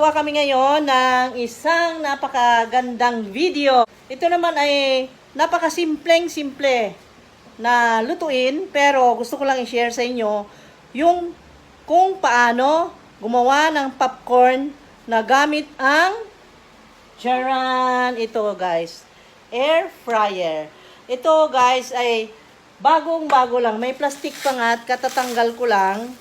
Gagawa kami ngayon ng isang napakagandang video. Ito naman ay napakasimpleng-simple na lutuin, pero gusto ko lang i-share sa inyo yung kung paano gumawa ng popcorn na gamit ang charan! Ito guys, air fryer. Ito guys ay bagong-bago lang. May plastic pa nga at katatanggal ko lang.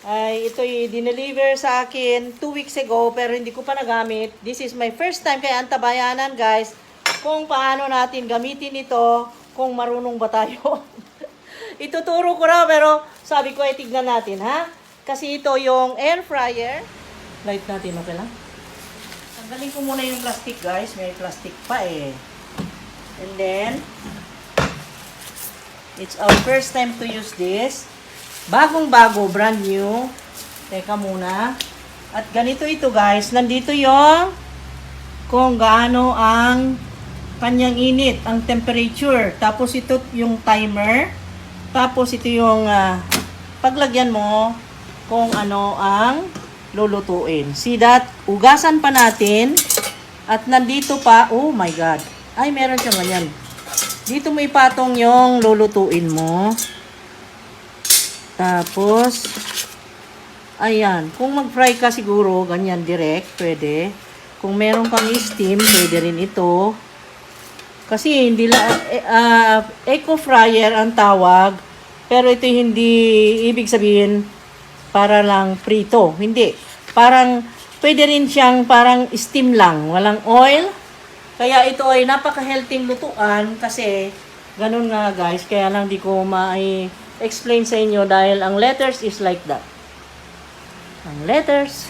Ay, ito dineliver sa akin 2 weeks ago pero hindi ko pa nagamit. This is my first time kaya antabayanan guys kung paano natin gamitin ito kung marunong ba tayo. Ituturo ko raw pero sabi ko ay tignan natin ha. Kasi ito yung air fryer. Light natin, okay lang? Tanggalin ko muna yung plastic guys. May plastic pa eh. And then, it's our first time to use this. Bagong-bago, brand new. Teka muna. At ganito ito guys. Nandito yung kung gaano ang kanyang init, ang temperature. Tapos ito yung timer. Tapos ito yung paglagyan mo kung ano ang lulutuin. See that? Ugasan pa natin. At nandito pa, oh my God. Ay, meron siyang ganyan. Dito mo ipatong yung lulutuin mo. Tapos, ayan. Kung mag-fry ka siguro, ganyan direct, pwede. Kung meron kang steam, pwede rin ito. Kasi hindi eco fryer ang tawag. Pero ito hindi ibig sabihin para lang prito. Hindi. Parang, pwede rin siyang parang steam lang. Walang oil. Kaya ito ay napaka-healthy lutuan kasi ganun nga guys. Kaya lang di ko explain sa inyo dahil ang letters is like that. Ang letters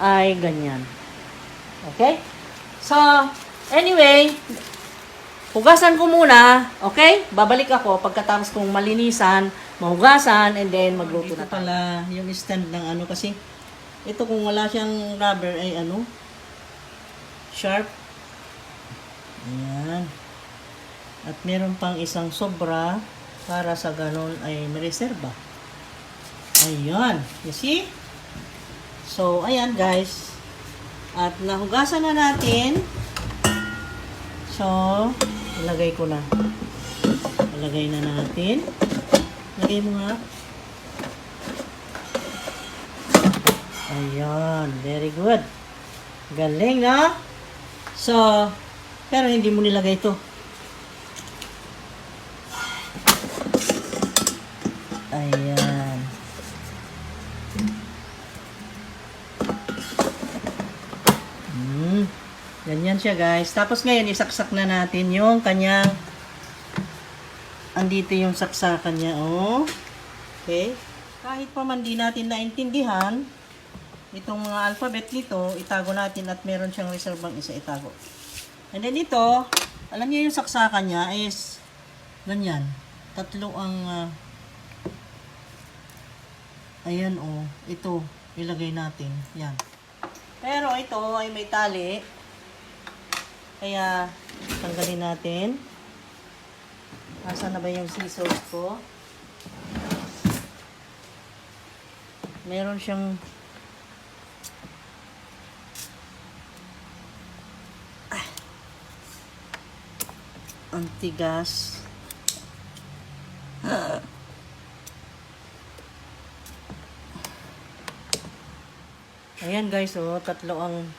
ay ganyan. Okay? So, anyway, hugasan ko muna. Okay? Babalik ako pagkatapos kong malinisan, mahugasan, and then magluto na pala yung stand ng ano kasi ito kung wala siyang rubber ay ano sharp. Ayan. At meron pang isang sobra para sa ganon ay mereserba. Ayan. You see? So, ayan guys. At nahugasan na natin. So, ilagay ko na. Ilagay na natin. Ilagay mo nga. Ayan. Very good. Galing na. So, pero hindi mo nilagay ito. Ayan. Ganyan siya guys. Tapos ngayon isaksak na natin yung kanyang andito yung saksakan niya. Oh. Okay. Kahit pa man di natin naintindihan itong mga alphabet nito, itago natin at meron siyang reservang isa itago. And then ito, alam niyo yung saksakan niya is ganyan. Tatlo ang ayan oh, ito ilagay natin. Yan. Pero ito ay may tali. Kaya tanggalin natin. Nasaan na ba yung scissors ko? Meron siyang antigas. Ayan guys, oh, tatlo ang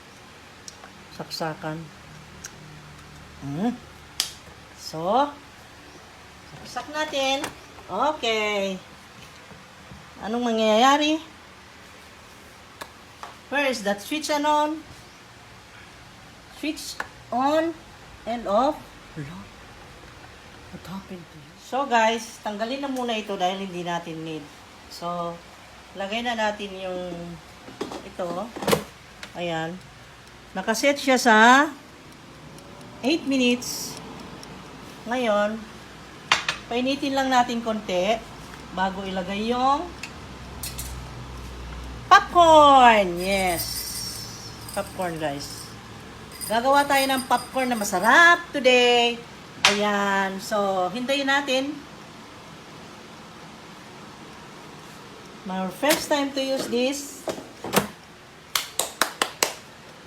saksakan. So, saksak natin. Okay. Anong mangyayari? First, that switch on. Switch on and off. What happened to you? So guys, tanggalin na muna ito dahil hindi natin need. So, lagay na natin yung ito. Ayan. Nakaset siya sa 8 minutes. Ngayon, painitin lang natin konti bago ilagay yung popcorn. Yes. Popcorn guys. Gagawa tayo ng popcorn na masarap today. Ayan. So, hintayin natin. My first time to use this.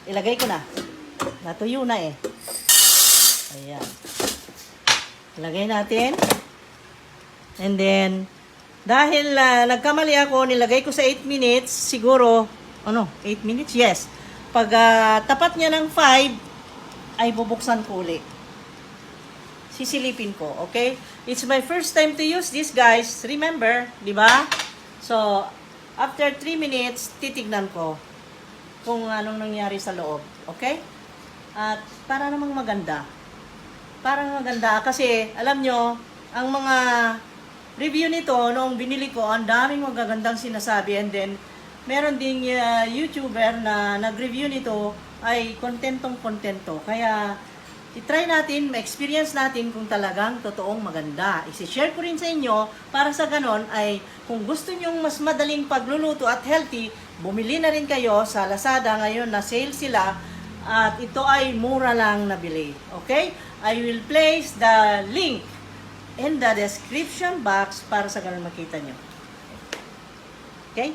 ilagay ko na. Natuyo na eh. Ayan. Ilagay natin. And then, dahil nagkamali ako, nilagay ko sa 8 minutes, siguro, 8 minutes? Yes. Pag tapat niya ng 5, ay bubuksan ko ulit. Sisilipin ko, okay? It's my first time to use this, guys. Remember, di ba? So, after 3 minutes, titignan ko kung anong nangyari sa loob, okay? At para namang maganda. Parang maganda kasi, alam nyo, ang mga review nito, noong binili ko, ang daming magagandang sinasabi. And then, meron ding YouTuber na nag-review nito ay kontentong-kontento. Kaya, i-try natin, ma-experience natin kung talagang totoong maganda. I-share ko rin sa inyo para sa ganon ay kung gusto nyong mas madaling pagluluto at healthy, bumili na rin kayo sa Lazada ngayon na sale sila at ito ay mura lang nabili. Okay? I will place the link in the description box para sa ganon makita nyo. Okay?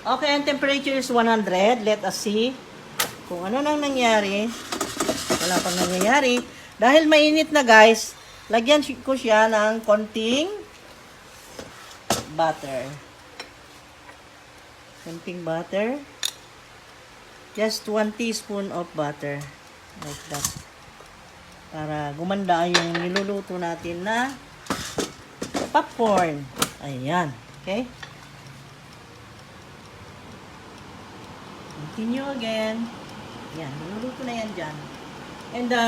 Okay, ang temperature is 100. Let us see kung ano nang nangyari. Wala pang nangyayari. Dahil mainit na guys, lagyan ko siya ng konting butter. Konting butter. Just 1 teaspoon of butter. Like that. Para gumanda yung niluluto natin na popcorn. Ayan. Okay? Continue again. Yan, niluluto na yan dyan. And the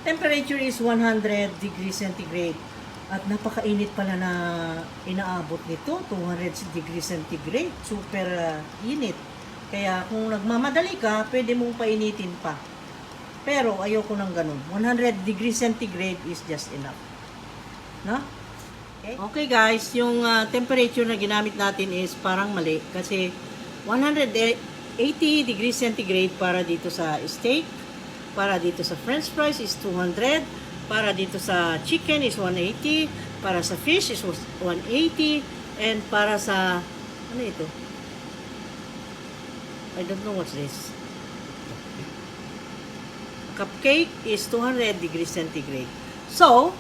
temperature is 100 degrees centigrade. At napakainit pala na inaabot nito, 200 degrees centigrade. Super init. Kaya kung nagmamadali ka, pwede mong painitin pa. Pero ayoko ng ganun. 100 degrees centigrade is just enough. No? Okay guys, yung temperature na ginamit natin is parang mali. Kasi 180 degrees centigrade para dito sa steak, para dito sa french fries is 200, para dito sa chicken is 180, para sa fish is 180, and para sa, ano ito? I don't know what's this. Cupcake is 200 degrees centigrade. So,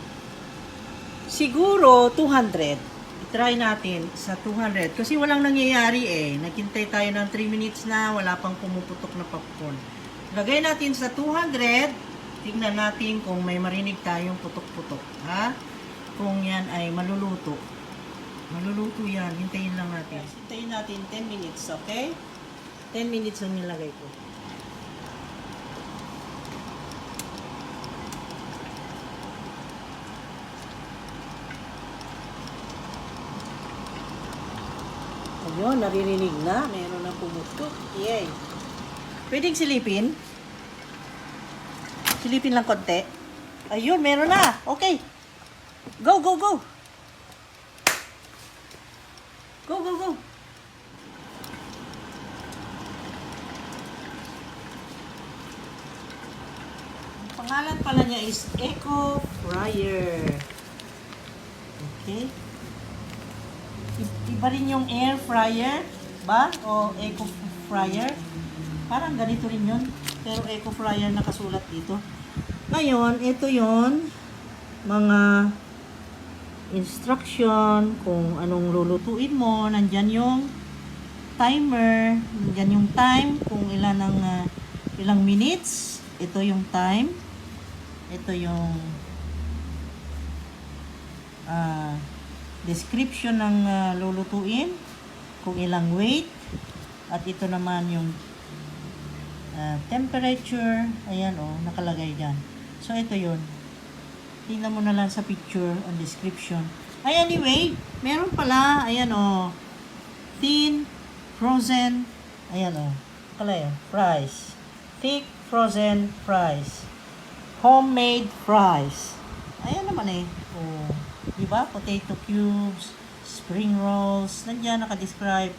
siguro 200. Try natin sa 200 kasi walang nangyayari eh. Naghintay tayo ng 3 minutes na wala pang pumuputok na popcorn. Lagay natin sa 200. Tingnan natin kung may marinig tayong putok-putok, ha? Kung yan ay maluluto. Maluluto yan. Hintayin lang natin. Hintayin natin 10 minutes, okay? 10 minutes ang nilagay ko. Ayun, naririnig na. Meron na pumutok. Yay. Pwedeng silipin. Silipin lang konti. Ayun, meron na. Okay. Go, go, go. Go, go, go. Ang pangalan pala niya is Eco Fryer. Okay. Iba rin yung air fryer ba? O eco fryer. Parang ganito rin yun. Pero eco fryer nakasulat dito. Ngayon, ito yon mga instruction kung anong lulutuin mo. Nandyan yung timer. Nandyan yung time kung ilang minutes. Ito yung time. Ito yung description ng lulutuin, kung ilang weight, at ito naman yung temperature, ayan nakalagay dyan. So ito yun. Tingnan mo na lang sa picture and description. Ay anyway, meron pala, ayan thin, frozen, ayan nakalagay, fries. Thick, frozen fries. Homemade fries. Ayan naman diba? Potato cubes, spring rolls, nandiyan nakadescribe.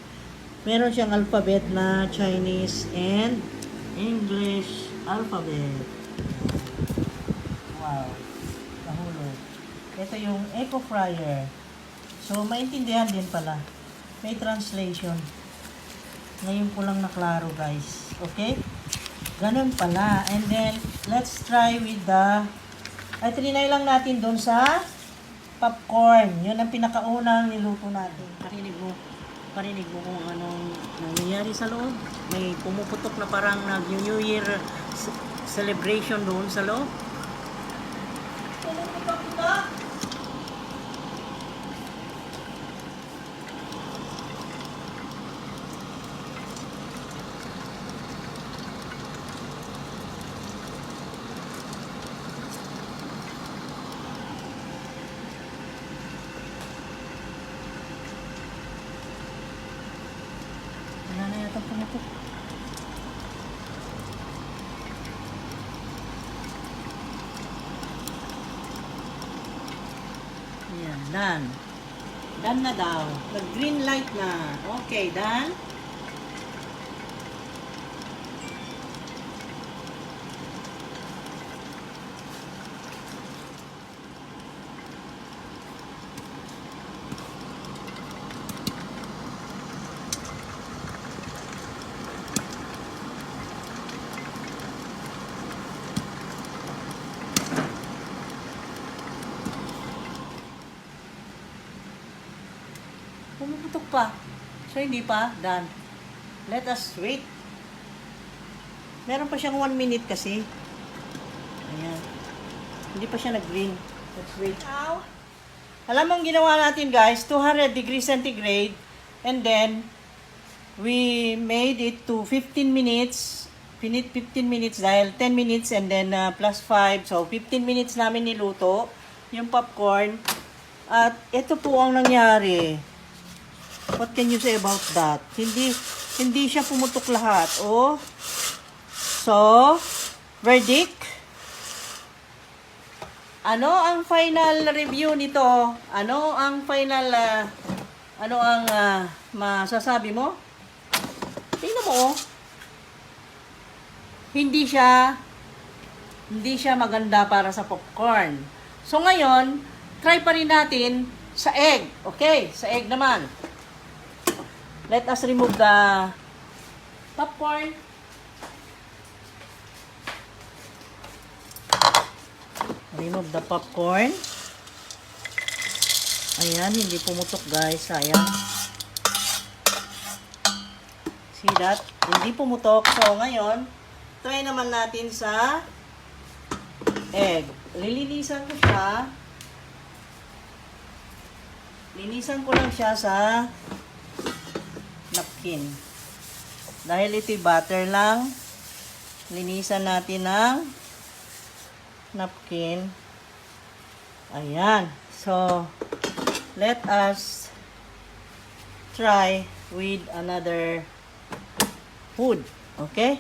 Meron siyang alphabet na Chinese and English alphabet. Wow. Nahulog. Ito yung eco fryer. So, maintindihan din pala. May translation. Ngayon ko lang naklaro, guys. Okay? Ganun pala. And then, let's try with the... Ay, trinay lang natin doon sa popcorn. Yun ang pinakaunang niluto natin. Parinig mo kung anong nangyayari sa loob. May pumuputok na parang nag-New Year celebration doon sa loob. Pumuputok-putok! Wala na yata pumutok. Ayan, done. Done na daw. Nag-green light na. Okay, done. Pumuputok pa. So, hindi pa. Done. Let us wait. Meron pa siyang 1 minute kasi. Ayan. Hindi pa siya nag-green. Let's wait. Now, alam mo ang ginawa natin, guys, 200 degrees centigrade. And then, we made it to 15 minutes. Pinit 15 minutes dahil 10 minutes and then plus 5. So, 15 minutes namin niluto yung popcorn. At ito po ang nangyari. What can you say about that? Hindi siya pumutok lahat. Oh. So, verdict. Ano ang final review nito? Ano ang final masasabi mo? Tingnan mo. Oh. Hindi siya maganda para sa popcorn. So ngayon, try pa rin natin sa egg. Okay, sa egg naman. Let us remove the popcorn. Remove the popcorn. Ayan, hindi pumutok, guys. Sayang. See that? Hindi pumutok. So, ngayon, try naman natin sa egg. Lilinisan ko siya. Linisan ko lang siya sa napkin. Dahil ito'y butter lang, linisan natin ng napkin. Ayan. So, let us try with another food. Okay?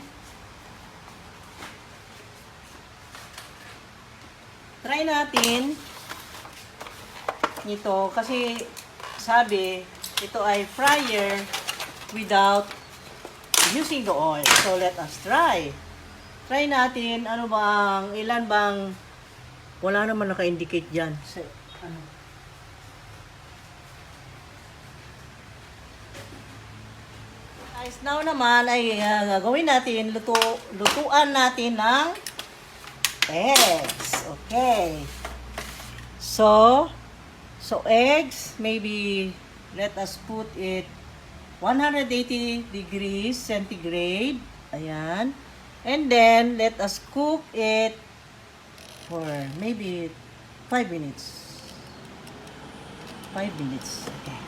Try natin ito kasi sabi ito ay fryer without using the oil. So, let us try. Try natin, ilan bang, wala naman naka-indicate dyan. So, Guys, now naman ay gagawin natin, lutuan natin ng eggs. Okay. So eggs, maybe let us put it 180 degrees centigrade. Ayan. And then, let us cook it for maybe 5 minutes. 5 minutes. Okay.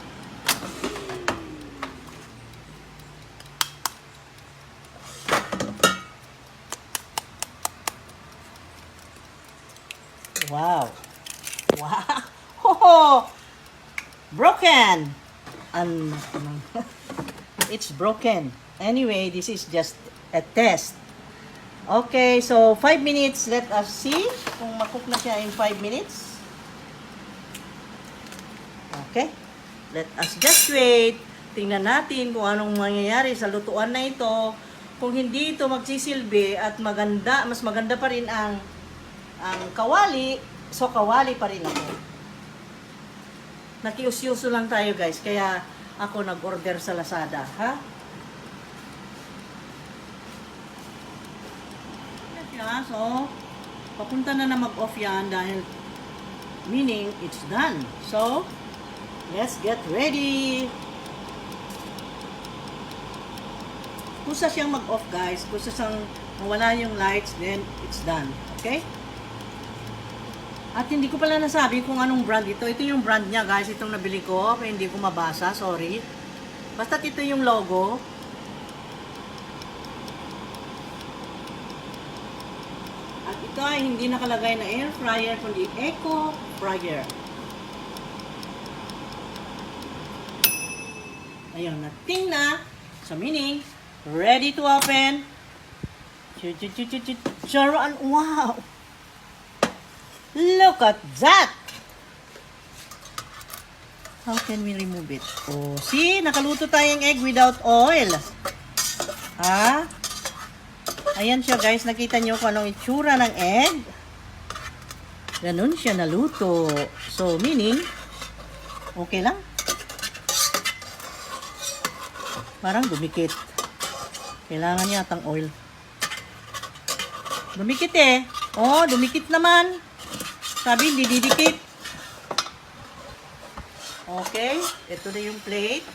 Wow. Wow. Oh, broken. It's broken. Anyway, this is just a test. Okay, so 5 minutes. Let us see kung makook na siya in 5 minutes. Okay. Let us just wait. Tingnan natin kung anong mangyayari sa lutuan na ito. kung hindi ito magsisilbi at maganda, mas maganda pa rin ang kawali, so kawali pa rin ako. Nakiusyuso lang tayo guys, kaya ako nag-order sa Lazada, ha? Yeah, so, papunta na mag-off yan dahil meaning it's done. So, let's get ready. Kusa siyang mag-off guys, kusa siyang mawala yung lights, then it's done. Okay? At hindi ko pala nasabi kung anong brand ito. Ito yung brand niya guys, itong nabili ko. Pero hindi ko mabasa, sorry. Basta ito yung logo. At ito ay hindi nakalagay na air fryer, kundi eco fryer. Ayun, nating na. So meaning, ready to open. Charan, wow! Look at that! How can we remove it? Oh, see? Nakaluto tayong egg without oil. Ha? Ayan siya guys. Nakita nyo kung anong itsura ng egg. Ganun siya naluto. So, meaning, okay lang. Parang dumikit. Kailangan yatang oil. Dumikit eh. Oh, dumikit naman. Sabi, hindi didikit. Okay. Ito na yung plate.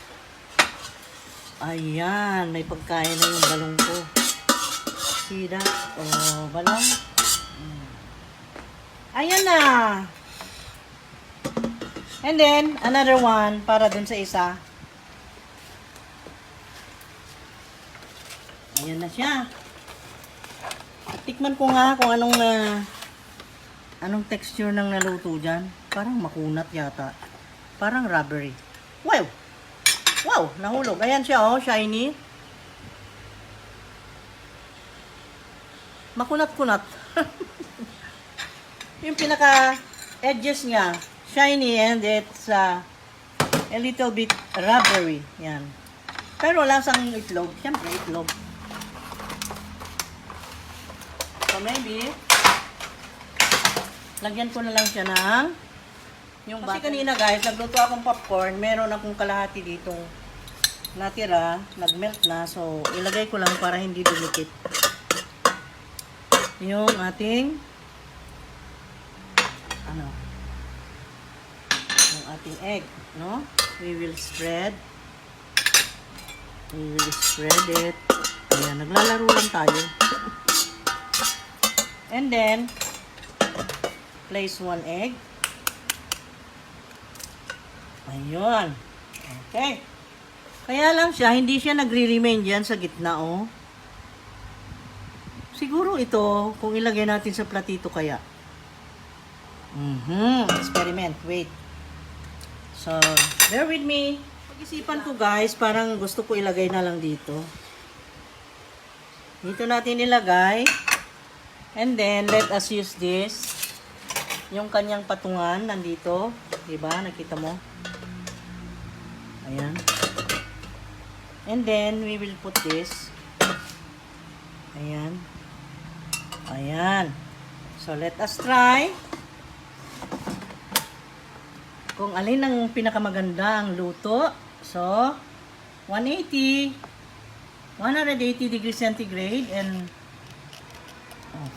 Ayan. May pagkain na yung balong ko. See that? Oh, balong. Ayan na. And then, another one para dun sa isa. Ayan na siya. At tikman ko nga kung anong texture ng naluto dyan. Parang makunat yata. Parang rubbery. Wow! Wow! Nahulog. Ayan siya oh, shiny. Makunat-kunat. Yung pinaka edges niya, shiny and it's a little bit rubbery. Yan. Pero wala sang itlog. Siyempre itlog. So maybe, lagyan ko na lang siya ng yung butter. Kasi kanina guys, nagluto akong popcorn. Meron akong kalahati ditong natira. Nagmelt na. So, ilagay ko lang para hindi dumikit. Yung ating yung ating egg. No? We will spread it. Ayan, naglalaro lang tayo. And then, place one egg. Ayun. Okay. Kaya lang siya, hindi siya nagre-remain dyan sa gitna, oh. Siguro ito, kung ilagay natin sa platito kaya. Experiment. Wait. So, bear with me. Pag-isipan ko guys, parang gusto ko ilagay na lang dito. Dito natin ilagay. And then, let us use this. Yung kanyang patungan, nandito. Diba? Nakita mo? Ayan. And then, we will put this. Ayan. Ayan. So, let us try. Kung alin ang pinakamaganda ang luto. So, 180 degrees centigrade and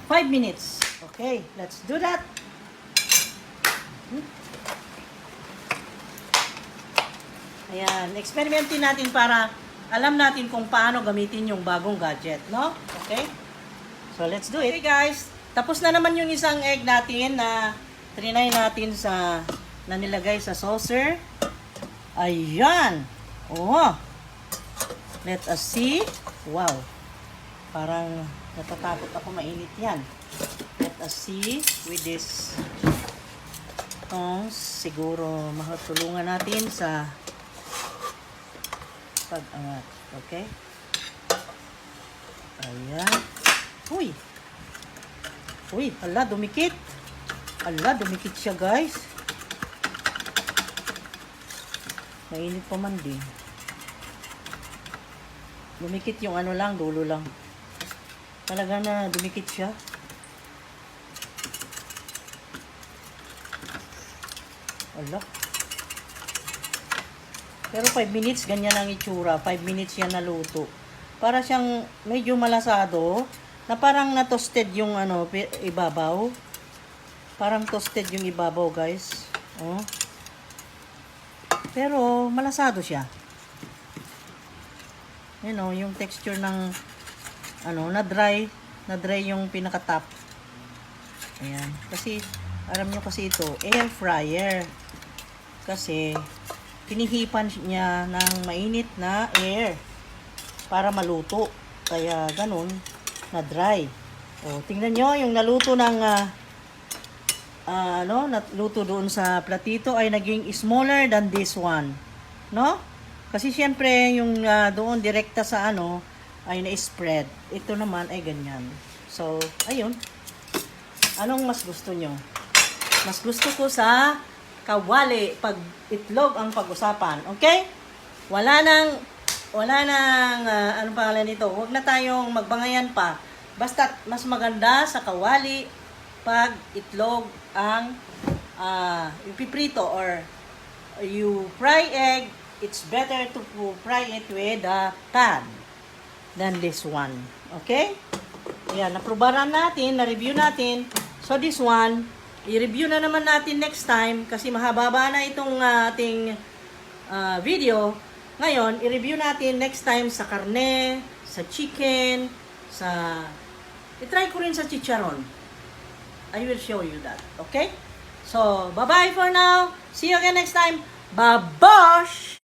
5 minutes. Okay, let's do that. Ayan, experimentin natin para alam natin kung paano gamitin yung bagong gadget, no? Okay? So, let's do it. Okay guys, tapos na naman yung isang egg natin na trinay natin na nilagay sa saucer. Ayan. Oh. Let us see. Wow. Parang natatakot ako, mainit yan. Let us see with this tongs. Siguro makatulungan natin sa pag-angat. Okay? Ayan. Uy! Uy, ala, dumikit. Ala, dumikit siya guys. Mainit pa man din. Dumikit yung ano lang, dulo lang. Talaga na dumikit siya. Ala. Pero 5 minutes, ganyan ang itsura. 5 minutes yan naluto. Para siyang medyo malasado, na parang na-toasted yung ano, ibabaw. Parang toasted yung ibabaw, guys. Oh. Pero malasado siya. You know, yung texture ng ano, na-dry yung pinaka-top. Ayan. Kasi alam nyo kasi ito, air fryer. Kasi pinihipan niya ng mainit na air para maluto. Kaya ganun, na dry. O, tingnan nyo, yung naluto ng naluto doon sa platito ay naging smaller than this one. No? Kasi syempre, yung doon direkta sa ano, ay na-spread. Ito naman ay ganyan. So, ayun. Anong mas gusto nyo? Mas gusto ko sa kawali pag itlog ang pag-usapan. Okay? Wala nang anong pangalan nito? Huwag na tayong magbangayan pa. Basta mas maganda sa kawali pag itlog ang ipiprito or you fry egg. It's better to fry it with a pan than this one. Okay? Ayan, naprobaran natin, na-review natin. So this one, i-review na naman natin next time kasi mahaba na itong ating video. Ngayon, i-review natin next time sa karne, sa chicken, i-try ko rin sa chicharon. I will show you that. Okay? So, bye-bye for now. See you again next time. Babosh!